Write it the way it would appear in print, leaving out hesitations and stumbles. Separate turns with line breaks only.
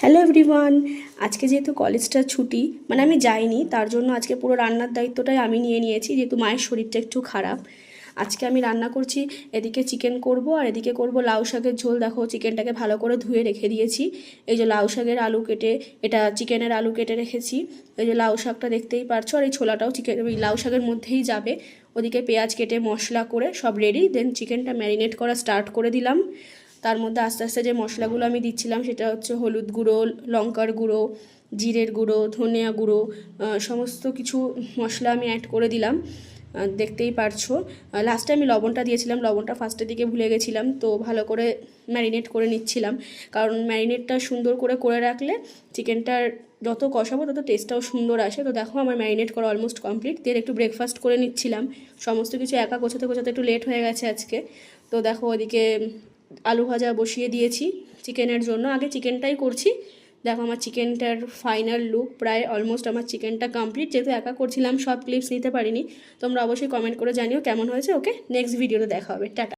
Hello everyone, আজকে যেহেতু কলেজটা ছুটি মানে আমি যাইনি, তার জন্য আজকে পুরো রান্নার দায়িত্বটাই আমি নিয়ে নিয়েছি, যেহেতু মায়ের শরীরটা একটু খারাপ। আজকে আমি রান্না করছি, এদিকে চিকেন করব আর এদিকে করব লাউ শাকের ঝোল। দেখো চিকেনটাকে ভালো করে ধুয়ে রেখে দিয়েছি। এই যে লাউ শাকের আলু কেটে, এটা চিকেনের আলু কেটে রেখেছি। এই যে লাউ শাকটা দেখতেই পারছো, আর এই ছোলাটাও চিকেন ওই লাউ শাকের মধ্যেই যাবে। ওদিকে পেঁয়াজ কেটে মশলা করে সব রেডি, দেন চিকেনটা ম্যারিনেট করা স্টার্ট করে দিলাম। তার মধ্যে আস্তে আস্তে যে মশলাগুলো আমি দিচ্ছিলাম সেটা হচ্ছে হলুদ গুঁড়ো, লঙ্কার গুঁড়ো, জিরের গুঁড়ো, ধনিয়া গুঁড়ো, সমস্ত কিছু মশলা আমি অ্যাড করে দিলাম। দেখতেই পারছো, লাস্টে আমি লবণটা দিয়েছিলাম, লবণটা ফার্স্টের দিকে ভুলে গেছিলাম, তো ভালো করে ম্যারিনেট করে নিচ্ছিলাম। কারণ ম্যারিনেটটা সুন্দর করে করে রাখলে চিকেনটার যত কষাবো তত টেস্টটাও সুন্দর আসে। তো দেখো আমার ম্যারিনেট করা অলমোস্ট কমপ্লিট। দিয়ে একটু ব্রেকফাস্ট করে নিচ্ছিলাম, সমস্ত কিছু একা গোছাতে গোছাতে একটু লেট হয়ে গেছে আজকে। তো দেখো ওদিকে আলু ভাজা বসিয়ে দিয়েছি চিকেনের জন্য, আগে চিকেনটাই করছি। দেখো আমার চিকেনটার ফাইনাল লুক, প্রায় অলমোস্ট আমার চিকেনটা কমপ্লিট। যেহেতু একা করছিলাম সব ক্লিপস নিতে পারিনি, তোমরা অবশ্যই কমেন্ট করে জানিও কেমন হয়েছে। ওকে, নেক্সট ভিডিওতে দেখা হবে, টাটা।